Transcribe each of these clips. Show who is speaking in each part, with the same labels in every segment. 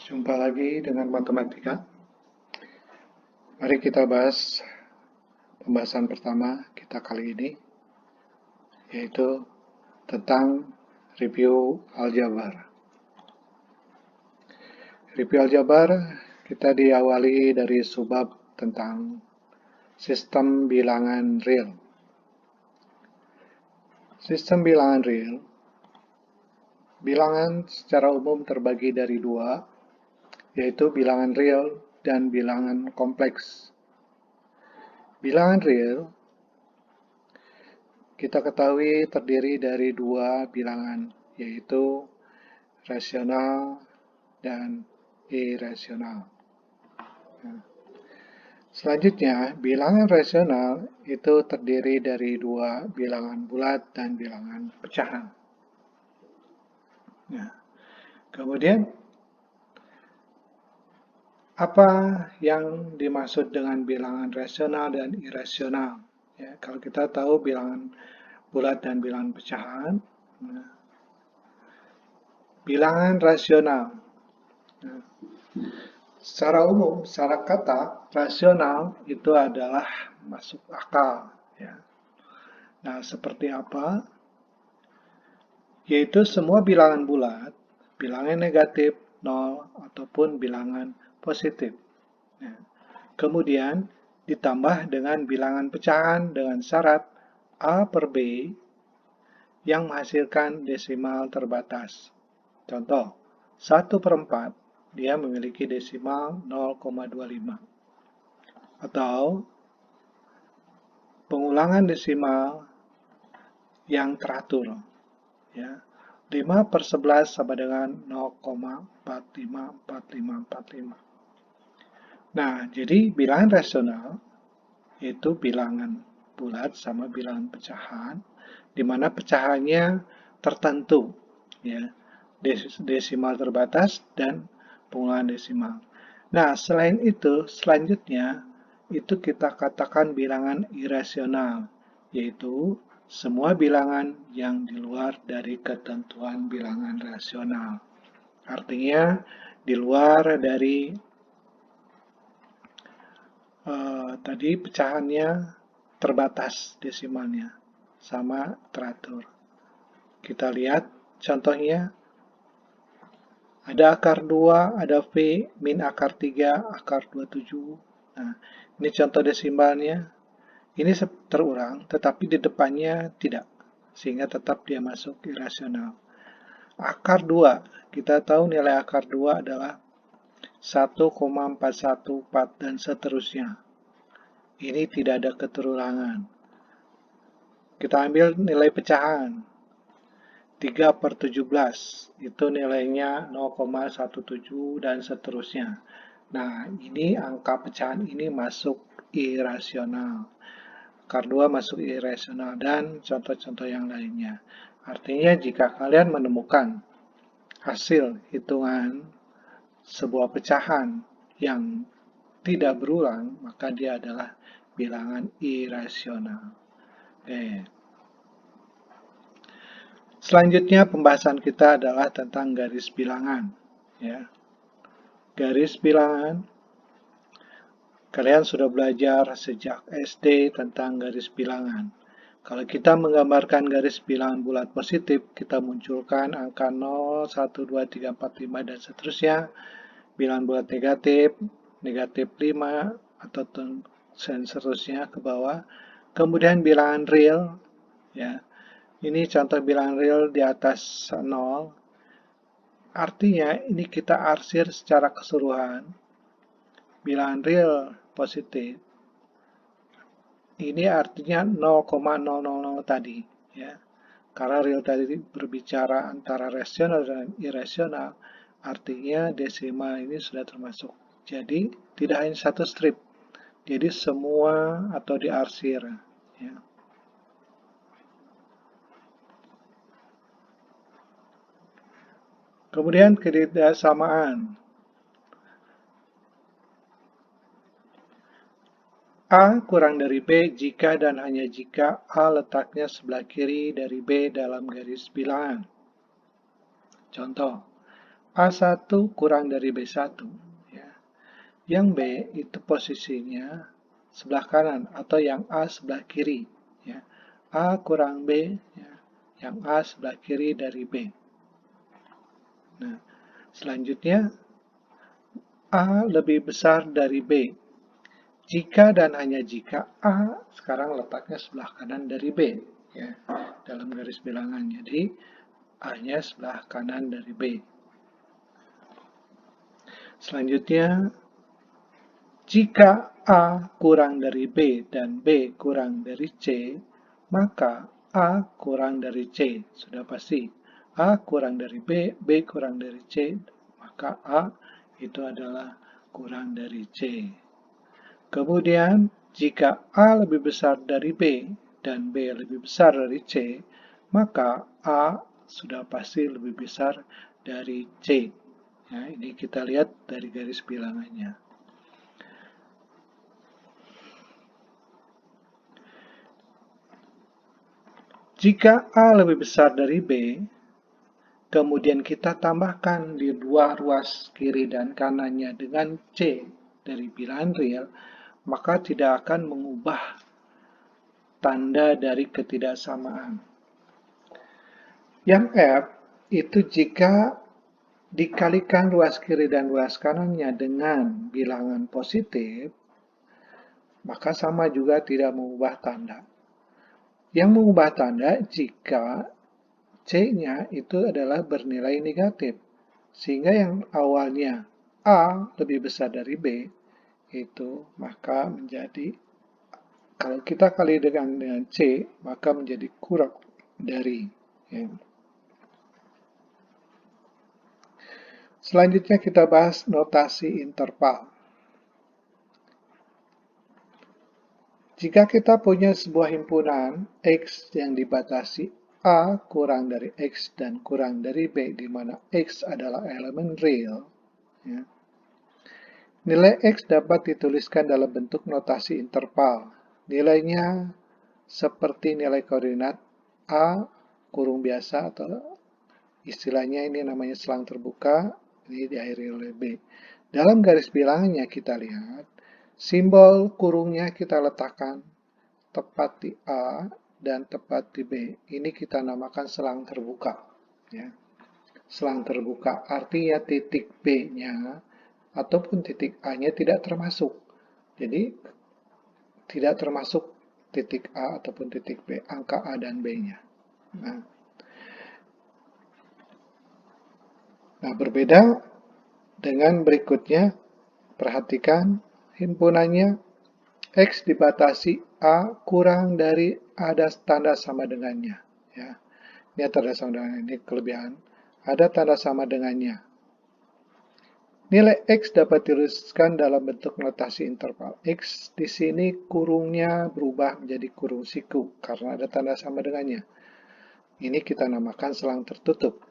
Speaker 1: Jumpa lagi dengan matematika. Mari kita bahas pembahasan pertama kita kali ini, yaitu tentang review aljabar. Review aljabar kita diawali dari subbab tentang sistem bilangan real. Sistem bilangan real, bilangan secara umum terbagi dari dua, yaitu bilangan real dan bilangan kompleks. Bilangan real kita ketahui terdiri dari dua bilangan, yaitu rasional dan irasional. Selanjutnya, bilangan rasional itu terdiri dari dua bilangan bulat dan bilangan pecahan. Kemudian, apa yang dimaksud dengan bilangan rasional dan irasional? Kalau kita tahu bilangan bulat dan bilangan pecahan, bilangan rasional. Secara umum, secara kata, rasional itu adalah masuk akal. Nah, seperti apa? Yaitu semua bilangan bulat, bilangan negatif, 0, ataupun bilangan positif. Kemudian, ditambah dengan bilangan pecahan dengan syarat A per B yang menghasilkan desimal terbatas. Contoh, 1/4 dia memiliki desimal 0,25. Atau pengulangan desimal yang teratur. 5/11 sama dengan 0,454545. Nah, jadi bilangan rasional itu bilangan bulat sama bilangan pecahan, di mana pecahannya tertentu, desimal terbatas dan pengulangan desimal. Nah, selain itu, selanjutnya itu kita katakan bilangan irasional, yaitu semua bilangan yang di luar dari ketentuan bilangan rasional. Artinya, di luar dari tadi pecahannya terbatas desimalnya, sama teratur. Kita lihat contohnya, ada akar 2, ada V, min akar 3, akar 27. Nah, ini contoh desimalnya. Ini terulang, tetapi di depannya tidak, sehingga tetap dia masuk irasional. Akar 2, kita tahu nilai akar 2 adalah 1,414 dan seterusnya. Ini tidak ada keterulangan. Kita ambil nilai pecahan. 3/17, itu nilainya 0,17 dan seterusnya. Nah, ini angka pecahan ini masuk irasional. Akar 2 masuk irasional dan contoh-contoh yang lainnya. Artinya jika kalian menemukan hasil hitungan sebuah pecahan yang tidak berulang, maka dia adalah bilangan irasional. Selanjutnya pembahasan kita adalah tentang garis bilangan. Garis bilangan, kalian sudah belajar sejak SD tentang garis bilangan. Kalau kita menggambarkan garis bilangan bulat positif, kita munculkan angka 0, 1, 2, 3, 4, 5, dan seterusnya. Bilangan bulat negatif, negatif 5, atau seterusnya ke bawah. Kemudian bilangan real, ini contoh bilangan real di atas 0. Artinya ini kita arsir secara keseluruhan. Bilangan real positif. Ini artinya 0,000 tadi. Karena real tadi berbicara antara rasional dan irasional, artinya desimal ini sudah termasuk. Jadi tidak hanya satu strip. Jadi semua atau diarsir. Kemudian ketidaksamaan. A kurang dari B jika dan hanya jika A letaknya sebelah kiri dari B dalam garis bilangan. Contoh, A1 kurang dari B1. Ya. Yang B itu posisinya sebelah kanan atau yang A sebelah kiri. Ya. A kurang B, ya. Yang A sebelah kiri dari B. Nah, selanjutnya A lebih besar dari B. Jika dan hanya jika A sekarang letaknya sebelah kanan dari B. Ya, dalam garis bilangan. Jadi, A-nya sebelah kanan dari B. Selanjutnya, jika A kurang dari B dan B kurang dari C, maka A kurang dari C. Sudah pasti. A kurang dari B, B kurang dari C, maka A itu adalah kurang dari C. Kemudian, jika A lebih besar dari B dan B lebih besar dari C, maka A sudah pasti lebih besar dari C. Ya, ini kita lihat dari garis bilangannya. Jika A lebih besar dari B, kemudian kita tambahkan di dua ruas kiri dan kanannya dengan C dari bilangan real, maka tidak akan mengubah tanda dari ketidaksamaan. Yang F itu jika dikalikan ruas kiri dan ruas kanannya dengan bilangan positif, maka sama juga tidak mengubah tanda. Yang mengubah tanda jika C-nya itu adalah bernilai negatif. Sehingga yang awalnya A lebih besar dari B, itu maka menjadi, kalau kita kali dengan C, maka menjadi kurang dari. Ya. Selanjutnya kita bahas notasi interval. Jika kita punya sebuah himpunan X yang dibatasi A kurang dari X dan kurang dari B, di mana X adalah elemen real, ya, nilai X dapat dituliskan dalam bentuk notasi interval. Nilainya seperti nilai koordinat A kurung biasa, atau istilahnya ini namanya selang terbuka, ini diakhiri oleh B. Dalam garis bilangannya kita lihat, simbol kurungnya kita letakkan tepat di A dan tepat di B. Ini kita namakan selang terbuka. Ya. Selang terbuka artinya titik B-nya ataupun titik A-nya tidak termasuk. Jadi, tidak termasuk titik A ataupun titik B, angka A dan B-nya. Nah, berbeda dengan berikutnya, perhatikan himpunannya X dibatasi A kurang dari ada tanda sama dengannya. Ya. Ini tanda sama dengan ini kelebihan. Ada tanda sama dengannya. Nilai X dapat dituliskan dalam bentuk notasi interval. X di sini kurungnya berubah menjadi kurung siku karena ada tanda sama dengannya. Ini kita namakan selang tertutup.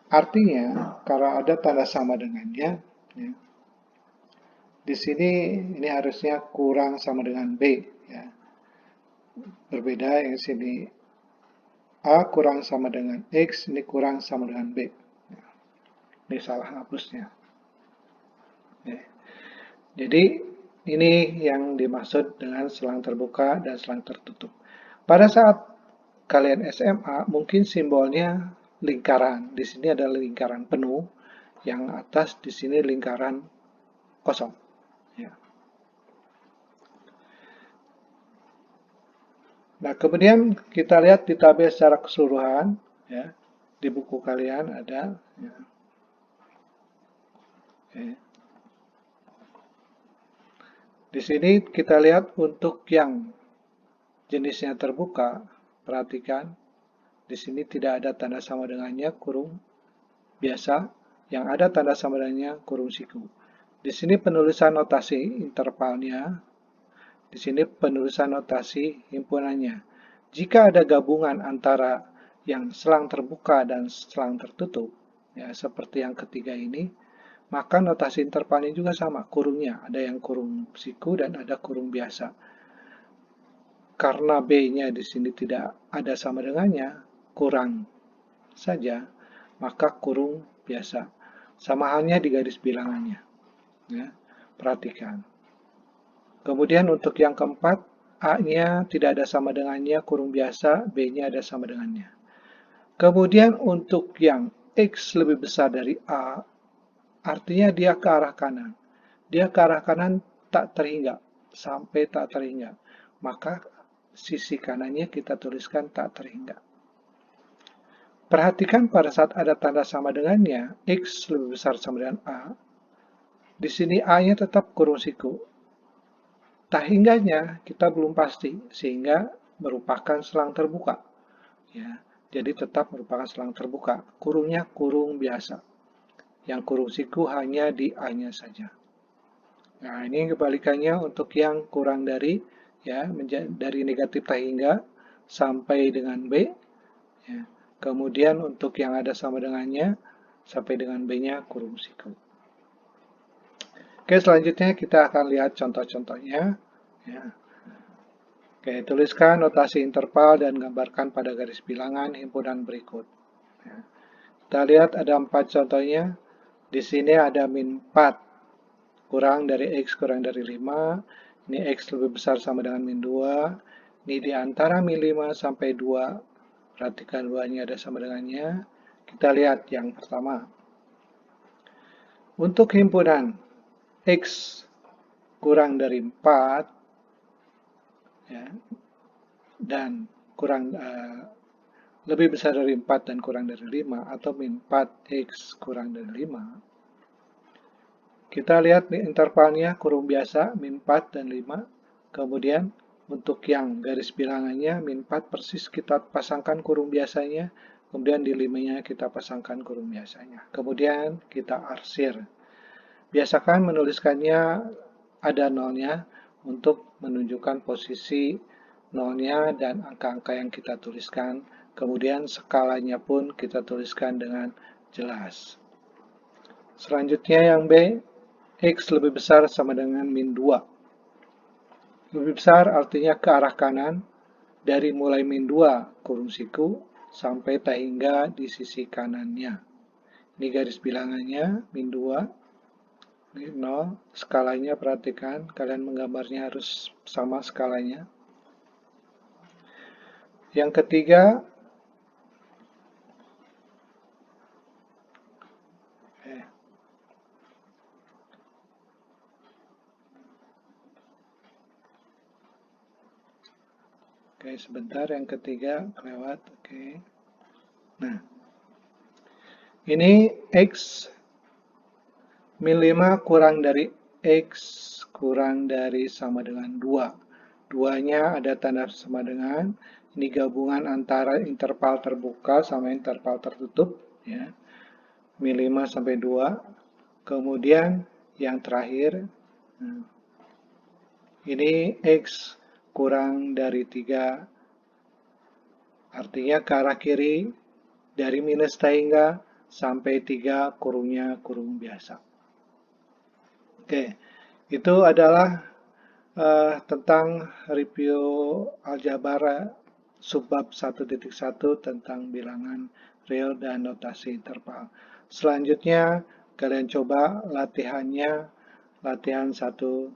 Speaker 1: Artinya, kalau ada tanda sama dengannya, ya, di sini ini harusnya kurang sama dengan B. Ya. Berbeda yang sini A kurang sama dengan X, ini kurang sama dengan B. Ya. Ini salah hapusnya. Ya. Jadi, ini yang dimaksud dengan selang terbuka dan selang tertutup. Pada saat kalian SMA, mungkin simbolnya lingkaran. Di sini ada lingkaran penuh, yang atas di sini lingkaran kosong. Ya. Nah, kemudian kita lihat di tabel secara keseluruhan, ya, di buku kalian ada. Ya. Okay. Di sini kita lihat untuk yang jenisnya terbuka, perhatikan, di sini tidak ada tanda sama dengannya, kurung biasa, yang ada tanda sama dengannya, kurung siku. Di sini penulisan notasi intervalnya, di sini penulisan notasi himpunannya. Jika ada gabungan antara yang selang terbuka dan selang tertutup, ya seperti yang ketiga ini, maka notasi intervalnya juga sama, kurungnya. Ada yang kurung siku dan ada kurung biasa. Karena B-nya di sini tidak ada sama dengannya, kurang saja, maka kurung biasa. Sama halnya di garis bilangannya. Ya, perhatikan. Kemudian untuk yang keempat, A-nya tidak ada sama dengannya, kurung biasa, B-nya ada sama dengannya. Kemudian untuk yang X lebih besar dari A, artinya dia ke arah kanan. Dia ke arah kanan tak terhingga, sampai tak terhingga. Maka sisi kanannya kita tuliskan tak terhingga. Perhatikan pada saat ada tanda sama dengannya, X lebih besar sama dengan A. Di sini A-nya tetap kurung siku. Tak hingganya kita belum pasti, sehingga merupakan selang terbuka. Ya, jadi tetap merupakan selang terbuka. Kurungnya kurung biasa. Yang kurung siku hanya di A-nya saja. Nah, ini kebalikannya untuk yang kurang dari, ya, dari negatif tak hingga sampai dengan B. Ya. Kemudian untuk yang ada sama dengannya, sampai dengan B-nya kurung siku. Oke, selanjutnya kita akan lihat contoh-contohnya. Ya. Oke, tuliskan notasi interval dan gambarkan pada garis bilangan himpunan berikut. Ya. Kita lihat ada 4 contohnya. Di sini ada min 4 kurang dari X kurang dari 5. Ini X lebih besar sama dengan min 2. Ini di antara min 5 sampai 2. Perhatikan 2-nya ada sama dengannya. Kita lihat yang pertama. Untuk himpunan X kurang dari 4 ya, dan lebih besar dari 4 dan kurang dari 5 atau min 4X kurang dari 5. Kita lihat intervalnya kurung biasa min 4 dan 5. Kemudian untuk yang garis bilangannya min 4 persis kita pasangkan kurung biasanya. Kemudian di 5-nya kita pasangkan kurung biasanya. Kemudian kita arsir. Biasakan menuliskannya ada nolnya untuk menunjukkan posisi nolnya dan angka-angka yang kita tuliskan. Kemudian skalanya pun kita tuliskan dengan jelas. Selanjutnya yang B, X lebih besar sama dengan min 2. Lebih besar artinya ke arah kanan, dari mulai min 2 kurung siku sampai tak hingga di sisi kanannya. Ini garis bilangannya, min 2, ini 0, skalanya perhatikan, kalian menggambarnya harus sama skalanya. Yang ketiga, oke, sebentar, yang ketiga lewat, oke. Nah, ini X min 5 kurang dari X kurang dari sama dengan 2. 2-nya ada tanda sama dengan, ini gabungan antara interval terbuka sama interval tertutup, ya. Min 5 sampai 2. Kemudian yang terakhir, ini X kurang dari 3, artinya ke arah kiri, dari minus tak hingga sampai 3 kurungnya kurung biasa. Oke, itu adalah tentang review aljabar subbab 1.1 tentang bilangan real dan notasi interval. Selanjutnya, kalian coba latihannya, latihan 1.1.